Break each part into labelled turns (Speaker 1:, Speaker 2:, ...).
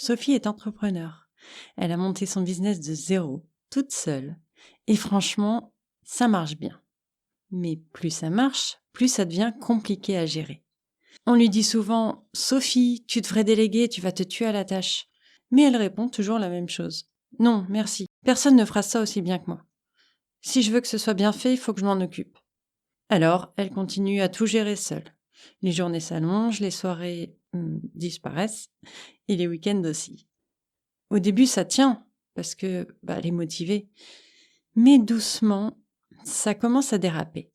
Speaker 1: Sophie est entrepreneure. Elle a monté son business de zéro, toute seule. Et franchement, ça marche bien. Mais plus ça marche, plus ça devient compliqué à gérer. On lui dit souvent « Sophie, tu devrais déléguer, tu vas te tuer à la tâche ». Mais elle répond toujours la même chose. « Non, merci, personne ne fera ça aussi bien que moi. Si je veux que ce soit bien fait, il faut que je m'en occupe. » Alors, elle continue à tout gérer seule. Les journées s'allongent, les soirées disparaissent, et les week-ends aussi. Au début, ça tient, parce que elle est motivée. Mais doucement, ça commence à déraper.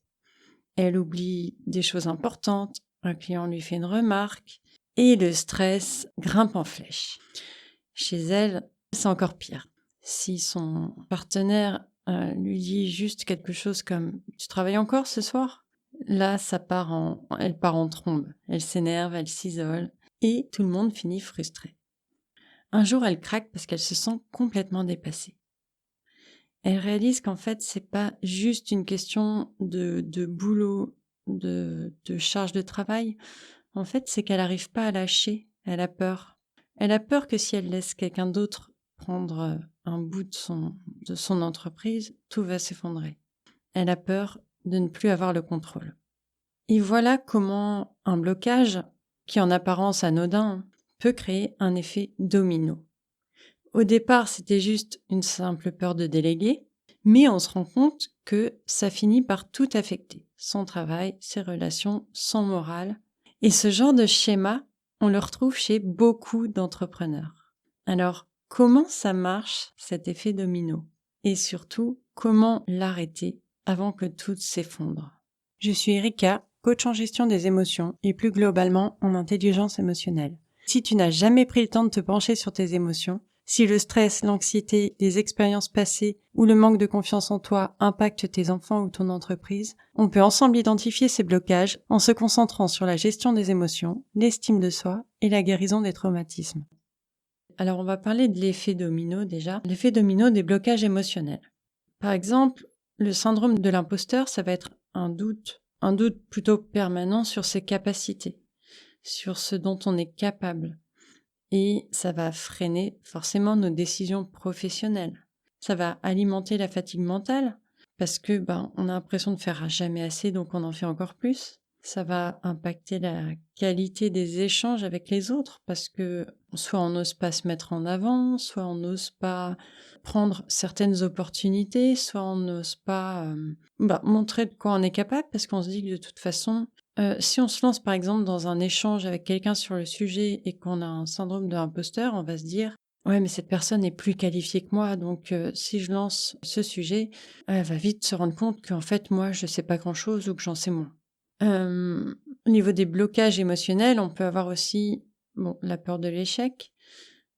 Speaker 1: Elle oublie des choses importantes, un client lui fait une remarque, et le stress grimpe en flèche. Chez elle, c'est encore pire. Si son partenaire lui dit juste quelque chose comme « Tu travailles encore ce soir ?» Là, elle part en trombe. Elle s'énerve, elle s'isole, et tout le monde finit frustré. Un jour, elle craque parce qu'elle se sent complètement dépassée. Elle réalise qu'en fait, c'est pas juste une question de boulot, de charge de travail. En fait, c'est qu'elle n'arrive pas à lâcher. Elle a peur. Elle a peur que si elle laisse quelqu'un d'autre prendre un bout de son entreprise, tout va s'effondrer. Elle a peur de ne plus avoir le contrôle. Et voilà comment un blocage, qui en apparence anodin, peut créer un effet domino. Au départ, c'était juste une simple peur de déléguer, mais on se rend compte que ça finit par tout affecter. Son travail, ses relations, son moral. Et ce genre de schéma, on le retrouve chez beaucoup d'entrepreneurs. Alors, comment ça marche, cet effet domino? Et surtout, comment l'arrêter avant que tout s'effondre? Je suis Erika, coach en gestion des émotions et plus globalement en intelligence émotionnelle. Si tu n'as jamais pris le temps de te pencher sur tes émotions, si le stress, l'anxiété, les expériences passées ou le manque de confiance en toi impactent tes enfants ou ton entreprise, on peut ensemble identifier ces blocages en se concentrant sur la gestion des émotions, l'estime de soi et la guérison des traumatismes. Alors on va parler de l'effet domino déjà, l'effet domino des blocages émotionnels. Par exemple, le syndrome de l'imposteur, ça va être un doute plutôt permanent sur ses capacités, sur ce dont on est capable. Et ça va freiner forcément nos décisions professionnelles. Ça va alimenter la fatigue mentale parce que on a l'impression de faire jamais assez, donc on en fait encore plus. Ça va impacter la qualité des échanges avec les autres parce que soit on n'ose pas se mettre en avant, soit on n'ose pas prendre certaines opportunités, soit on n'ose pas montrer de quoi on est capable parce qu'on se dit que de toute façon, si on se lance par exemple dans un échange avec quelqu'un sur le sujet et qu'on a un syndrome de l'imposteur, on va se dire « Ouais, mais cette personne est plus qualifiée que moi, donc si je lance ce sujet, elle va vite se rendre compte qu'en fait, moi, je sais pas grand-chose ou que j'en sais moins. » Au niveau des blocages émotionnels, on peut avoir aussi la peur de l'échec,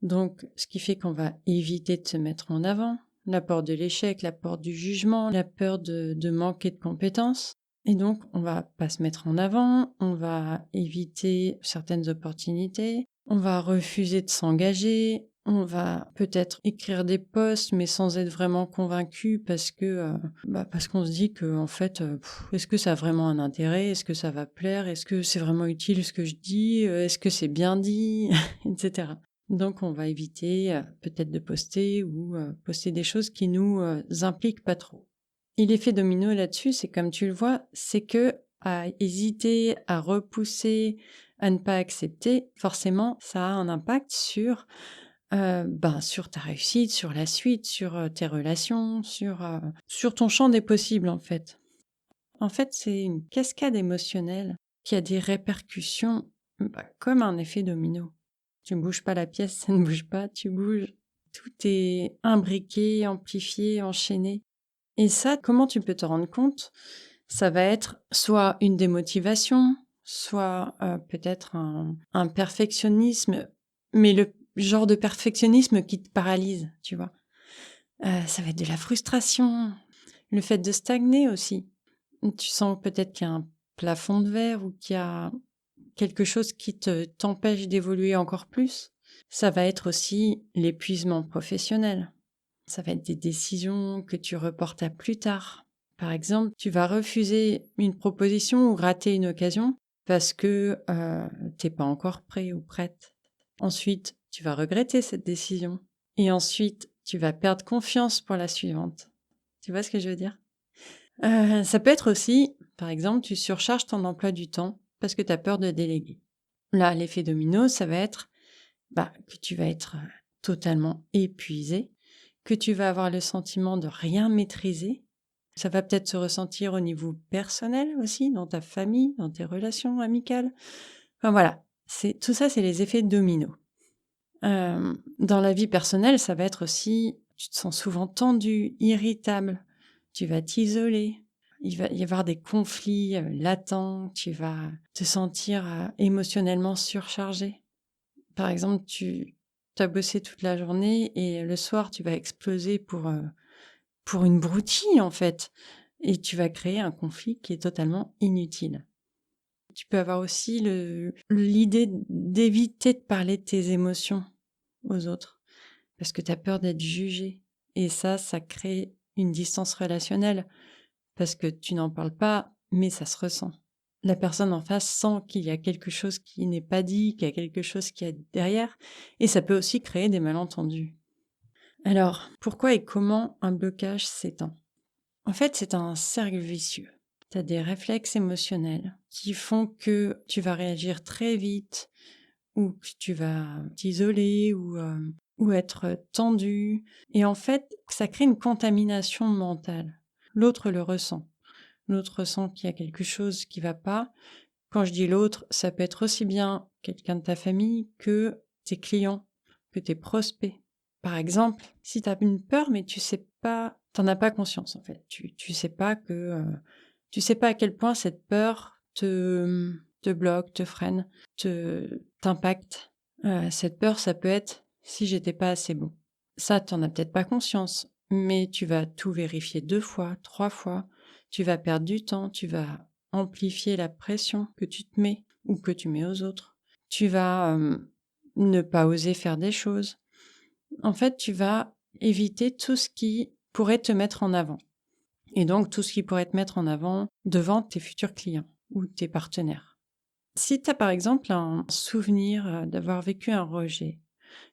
Speaker 1: donc ce qui fait qu'on va éviter de se mettre en avant, la peur de l'échec, la peur du jugement, la peur de manquer de compétences. Et donc, on va pas se mettre en avant, on va éviter certaines opportunités, on va refuser de s'engager, on va peut-être écrire des posts mais sans être vraiment convaincu parce qu'on se dit que en fait, est-ce que ça a vraiment un intérêt? Est-ce que ça va plaire? Est-ce que c'est vraiment utile ce que je dis? Est-ce que c'est bien dit? Etc. Donc, on va éviter peut-être de poster ou poster des choses qui nous impliquent pas trop. Et l'effet domino là-dessus, c'est comme tu le vois, c'est que à hésiter, à repousser, à ne pas accepter, forcément, ça a un impact sur ta réussite, sur la suite, sur tes relations, sur ton champ des possibles en fait. En fait, c'est une cascade émotionnelle qui a des répercussions comme un effet domino. Tu ne bouges pas la pièce, ça ne bouge pas, tu bouges. Tout est imbriqué, amplifié, enchaîné. Et ça, comment tu peux te rendre compte? Ça va être soit une démotivation, soit peut-être un perfectionnisme, mais le genre de perfectionnisme qui te paralyse, tu vois. Ça va être de la frustration, le fait de stagner aussi. Tu sens peut-être qu'il y a un plafond de verre ou qu'il y a quelque chose qui t'empêche d'évoluer encore plus. Ça va être aussi l'épuisement professionnel. Ça va être des décisions que tu reportes à plus tard. Par exemple, tu vas refuser une proposition ou rater une occasion parce que t'es pas encore prêt ou prête. Ensuite, tu vas regretter cette décision. Et ensuite, tu vas perdre confiance pour la suivante. Tu vois ce que je veux dire? Ça peut être aussi, par exemple, tu surcharges ton emploi du temps parce que tu as peur de déléguer. Là, l'effet domino, ça va être que tu vas être totalement épuisé, que tu vas avoir le sentiment de rien maîtriser. Ça va peut-être se ressentir au niveau personnel aussi, dans ta famille, dans tes relations amicales. Enfin voilà, tout ça, c'est les effets dominos. Dans la vie personnelle, ça va être aussi, tu te sens souvent tendu, irritable, tu vas t'isoler, il va y avoir des conflits latents, tu vas te sentir émotionnellement surchargé. Par exemple, tu as bossé toute la journée et le soir, tu vas exploser pour une broutille, en fait. Et tu vas créer un conflit qui est totalement inutile. Tu peux avoir aussi l'idée d'éviter de parler de tes émotions aux autres parce que tu as peur d'être jugé. Et ça crée une distance relationnelle parce que tu n'en parles pas, mais ça se ressent. La personne en face sent qu'il y a quelque chose qui n'est pas dit, qu'il y a quelque chose qui est derrière, et ça peut aussi créer des malentendus. Alors, pourquoi et comment un blocage s'éteint? En fait, c'est un cercle vicieux. Tu as des réflexes émotionnels qui font que tu vas réagir très vite, ou que tu vas t'isoler, ou être tendu. Et en fait, ça crée une contamination mentale. L'autre le ressent. L'autre ressent qu'il y a quelque chose qui ne va pas. Quand je dis l'autre, ça peut être aussi bien quelqu'un de ta famille que tes clients, que tes prospects. Par exemple, si tu as une peur, mais tu sais pas, t'en as pas conscience en fait. Tu sais pas tu sais pas à quel point cette peur te bloque, te freine, t'impacte. Cette peur, ça peut être si j'étais pas assez bon. Ça, t'en as peut-être pas conscience, mais tu vas tout vérifier 2 fois, 3 fois. Tu vas perdre du temps, tu vas amplifier la pression que tu te mets ou que tu mets aux autres. Tu vas ne pas oser faire des choses. En fait, tu vas éviter tout ce qui pourrait te mettre en avant. Et donc, tout ce qui pourrait te mettre en avant devant tes futurs clients ou tes partenaires. Si tu as par exemple un souvenir d'avoir vécu un rejet,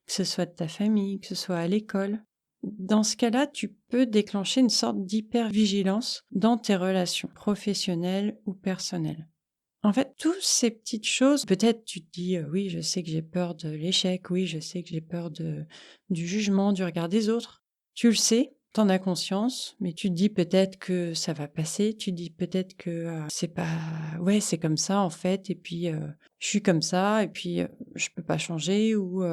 Speaker 1: que ce soit de ta famille, que ce soit à l'école, dans ce cas-là, tu peux déclencher une sorte d'hypervigilance dans tes relations professionnelles ou personnelles. En fait, toutes ces petites choses, peut-être tu te dis oui, je sais que j'ai peur de l'échec, oui, je sais que j'ai peur du jugement, du regard des autres. Tu le sais, t'en as conscience, mais tu te dis peut-être que ça va passer, tu te dis peut-être que c'est pas... Ouais, c'est comme ça en fait, et puis je suis comme ça, et puis je peux pas changer, ou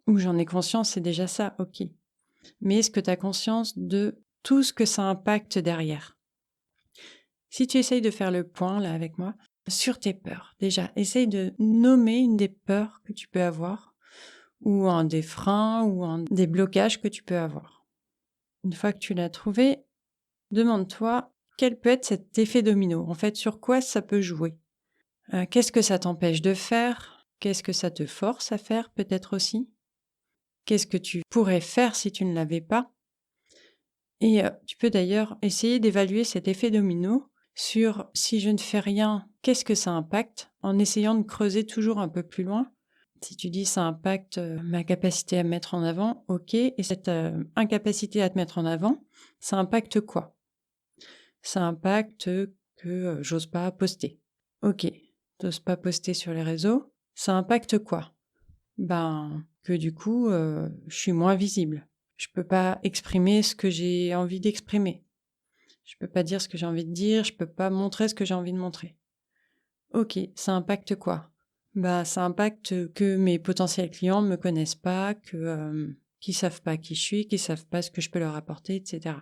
Speaker 1: j'en ai conscience, c'est déjà ça, ok. Mais est-ce que tu as conscience de tout ce que ça impacte derrière? Si tu essayes de faire le point là avec moi, sur tes peurs, déjà, essaye de nommer une des peurs que tu peux avoir, ou un des freins, ou un des blocages que tu peux avoir. Une fois que tu l'as trouvé, demande-toi quel peut être cet effet domino. En fait, sur quoi ça peut jouer? Qu'est-ce que ça t'empêche de faire? Qu'est-ce que ça te force à faire peut-être aussi? Qu'est-ce que tu pourrais faire si tu ne l'avais pas? Et tu peux d'ailleurs essayer d'évaluer cet effet domino sur si je ne fais rien, qu'est-ce que ça impacte, en essayant de creuser toujours un peu plus loin. Si tu dis ça impacte ma capacité à me mettre en avant, ok, et cette incapacité à te mettre en avant, ça impacte quoi? Ça impacte que j'ose pas poster. Ok, t'oses pas poster sur les réseaux, ça impacte quoi? Que du coup, je suis moins visible. Je peux pas exprimer ce que j'ai envie d'exprimer. Je peux pas dire ce que j'ai envie de dire, je peux pas montrer ce que j'ai envie de montrer. Ok, ça impacte quoi? Ça impacte que mes potentiels clients me connaissent pas, qu'ils savent pas qui je suis, qu'ils savent pas ce que je peux leur apporter, etc.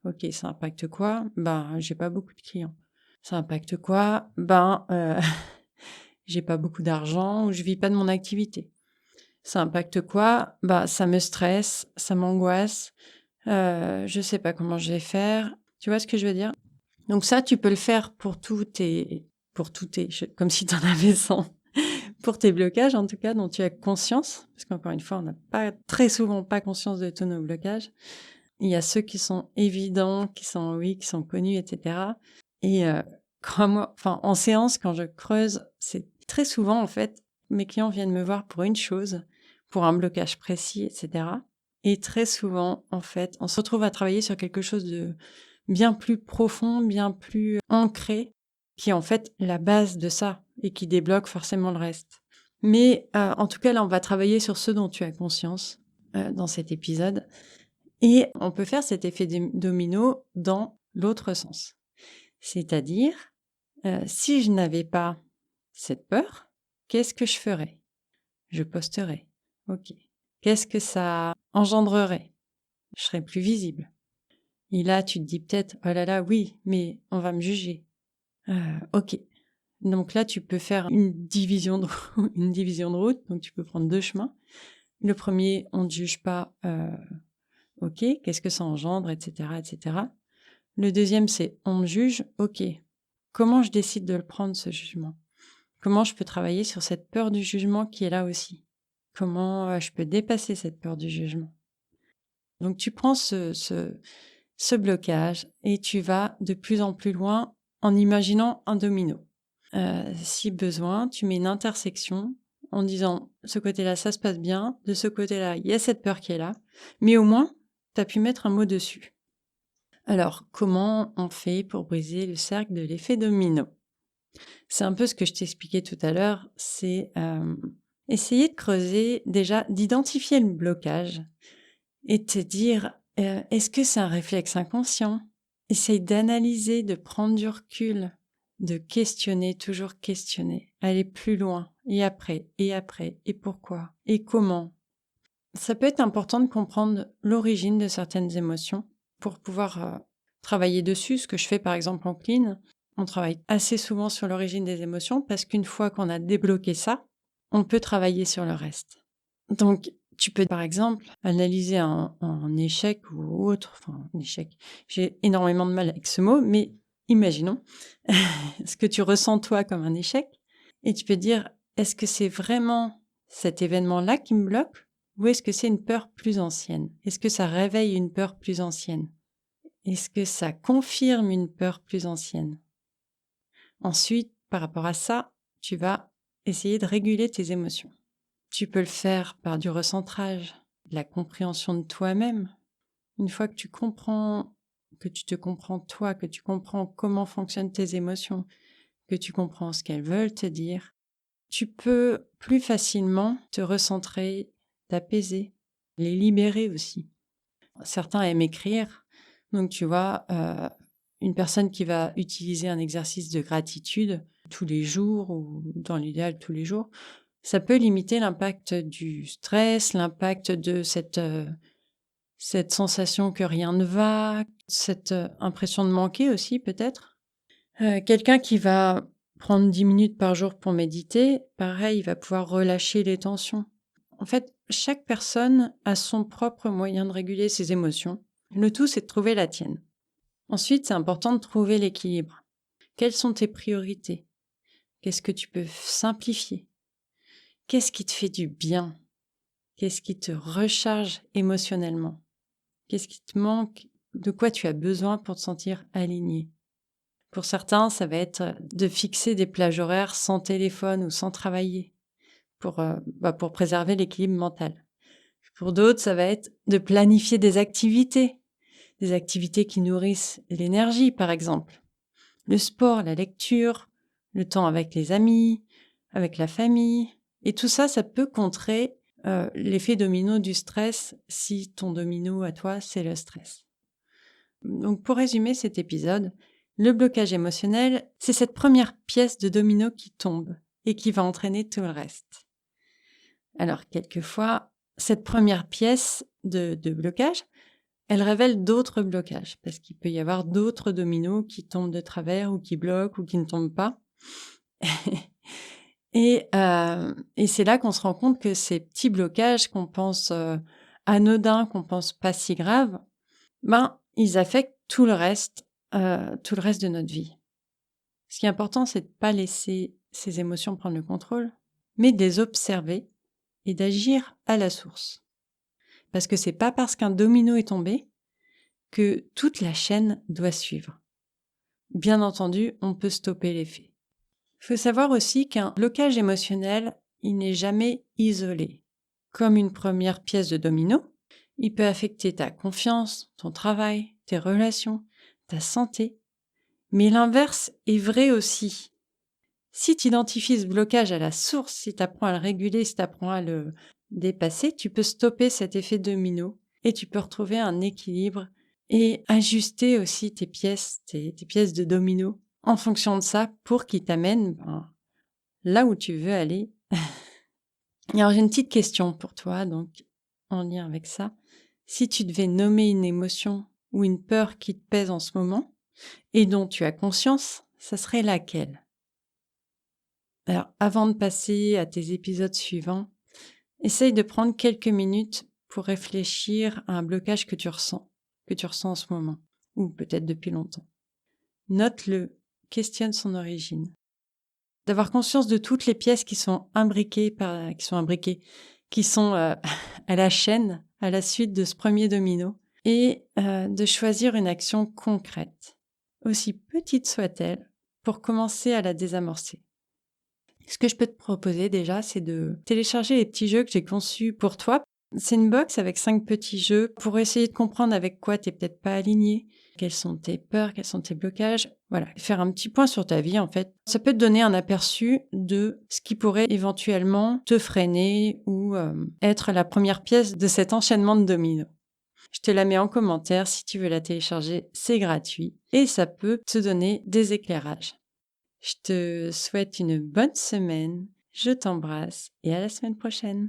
Speaker 1: Ok, ça impacte quoi? J'ai pas beaucoup de clients. Ça impacte quoi? J'ai pas beaucoup d'argent ou je vis pas de mon activité. Ça impacte quoi? Ça me stresse, ça m'angoisse, je sais pas comment je vais faire. Tu vois ce que je veux dire? Donc ça, tu peux le faire pour comme si tu en avais 100, pour tes blocages en tout cas, dont tu as conscience, parce qu'encore une fois, on n'a pas très souvent pas conscience de tous nos blocages. Il y a ceux qui sont évidents, qui sont connus, etc. Et crois-moi, en séance, quand je creuse, c'est très souvent en fait, mes clients viennent me voir pour une chose, pour un blocage précis, etc. Et très souvent, en fait, on se retrouve à travailler sur quelque chose de bien plus profond, bien plus ancré, qui est en fait la base de ça et qui débloque forcément le reste. Mais en tout cas, là, on va travailler sur ce dont tu as conscience dans cet épisode. Et on peut faire cet effet domino dans l'autre sens. C'est-à-dire, si je n'avais pas cette peur, qu'est-ce que je ferais? Je posterais. Ok. Qu'est-ce que ça engendrerait? Je serais plus visible. Et là, tu te dis peut-être, oh là là, oui, mais on va me juger. Ok. Donc là, tu peux faire une division de route. Donc tu peux prendre 2 chemins. Le premier, on ne juge pas. Ok. Qu'est-ce que ça engendre, etc., etc. Le deuxième, c'est on me juge. Ok. Comment je décide de le prendre, ce jugement? Comment je peux travailler sur cette peur du jugement qui est là aussi? Comment je peux dépasser cette peur du jugement? Donc tu prends ce blocage et tu vas de plus en plus loin en imaginant un domino. Si besoin, tu mets une intersection en disant ce côté-là, ça se passe bien, de ce côté-là, il y a cette peur qui est là, mais au moins, tu as pu mettre un mot dessus. Alors, comment on fait pour briser le cercle de l'effet domino? C'est un peu ce que je t'expliquais tout à l'heure, c'est essayer de creuser, déjà d'identifier le blocage et te dire, est-ce que c'est un réflexe inconscient? Essaye d'analyser, de prendre du recul, de questionner, toujours questionner, aller plus loin, et après, et pourquoi, et comment. Ça peut être important de comprendre l'origine de certaines émotions pour pouvoir travailler dessus, ce que je fais par exemple en clean. On travaille assez souvent sur l'origine des émotions parce qu'une fois qu'on a débloqué ça, on peut travailler sur le reste. Donc, tu peux par exemple analyser un échec ou autre, enfin un échec. J'ai énormément de mal avec ce mot, mais imaginons ce que tu ressens toi comme un échec et tu peux dire, est-ce que c'est vraiment cet événement-là qui me bloque ou est-ce que c'est une peur plus ancienne? Est-ce que ça réveille une peur plus ancienne? Est-ce que ça confirme une peur plus ancienne? Ensuite, par rapport à ça, tu vas essayer de réguler tes émotions. Tu peux le faire par du recentrage, de la compréhension de toi-même. Une fois que tu comprends, que tu te comprends toi, que tu comprends comment fonctionnent tes émotions, que tu comprends ce qu'elles veulent te dire, tu peux plus facilement te recentrer, t'apaiser, les libérer aussi. Certains aiment écrire, donc tu vois, une personne qui va utiliser un exercice de gratitude tous les jours ou dans l'idéal tous les jours, ça peut limiter l'impact du stress, l'impact de cette sensation que rien ne va, cette impression de manquer aussi peut-être. Quelqu'un qui va prendre 10 minutes par jour pour méditer, pareil, il va pouvoir relâcher les tensions. En fait, chaque personne a son propre moyen de réguler ses émotions. Le tout, c'est de trouver la tienne. Ensuite, c'est important de trouver l'équilibre. Quelles sont tes priorités? Qu'est-ce que tu peux simplifier? Qu'est-ce qui te fait du bien? Qu'est-ce qui te recharge émotionnellement? Qu'est-ce qui te manque? De quoi tu as besoin pour te sentir aligné? Pour certains, ça va être de fixer des plages horaires sans téléphone ou sans travailler pour préserver l'équilibre mental. Pour d'autres, ça va être de planifier des activités qui nourrissent l'énergie, par exemple. Le sport, la lecture, le temps avec les amis, avec la famille. Et tout ça, ça peut contrer l'effet domino du stress si ton domino à toi, c'est le stress. Donc pour résumer cet épisode, le blocage émotionnel, c'est cette première pièce de domino qui tombe et qui va entraîner tout le reste. Alors quelquefois, cette première pièce de blocage, elle révèle d'autres blocages parce qu'il peut y avoir d'autres dominos qui tombent de travers ou qui bloquent ou qui ne tombent pas. Et c'est là qu'on se rend compte que ces petits blocages qu'on pense anodins, qu'on pense pas si graves, ils affectent tout le reste de notre vie. Ce qui est important, c'est de pas laisser ces émotions prendre le contrôle, mais de les observer et d'agir à la source. Parce que c'est pas parce qu'un domino est tombé que toute la chaîne doit suivre. Bien entendu, on peut stopper l'effet. Il faut savoir aussi qu'un blocage émotionnel, il n'est jamais isolé. comme une première pièce de domino. Il peut affecter ta confiance, ton travail, tes relations, ta santé. Mais l'inverse est vrai aussi. Si tu identifies ce blocage à la source, si tu apprends à le réguler, si tu apprends à le dépasser, tu peux stopper cet effet domino et tu peux retrouver un équilibre et ajuster aussi tes pièces de domino en fonction de ça pour qu'ils t'amènent là où tu veux aller. Et alors j'ai une petite question pour toi, donc en lien avec ça. Si tu devais nommer une émotion ou une peur qui te pèse en ce moment et dont tu as conscience, ça serait laquelle? Alors, avant de passer à tes épisodes suivants, essaye de prendre quelques minutes pour réfléchir à un blocage que tu ressens en ce moment, ou peut-être depuis longtemps. Note-le, questionne son origine. D'avoir conscience de toutes les pièces qui sont imbriquées, qui sont à la chaîne, à la suite de ce premier domino, et de choisir une action concrète, aussi petite soit-elle, pour commencer à la désamorcer. Ce que je peux te proposer déjà, c'est de télécharger les petits jeux que j'ai conçus pour toi. C'est une box avec 5 petits jeux pour essayer de comprendre avec quoi tu n'es peut-être pas aligné, quelles sont tes peurs, quels sont tes blocages. Voilà, faire un petit point sur ta vie en fait. Ça peut te donner un aperçu de ce qui pourrait éventuellement te freiner ou être la première pièce de cet enchaînement de dominos. Je te la mets en commentaire si tu veux la télécharger, c'est gratuit et ça peut te donner des éclairages. Je te souhaite une bonne semaine, je t'embrasse et à la semaine prochaine.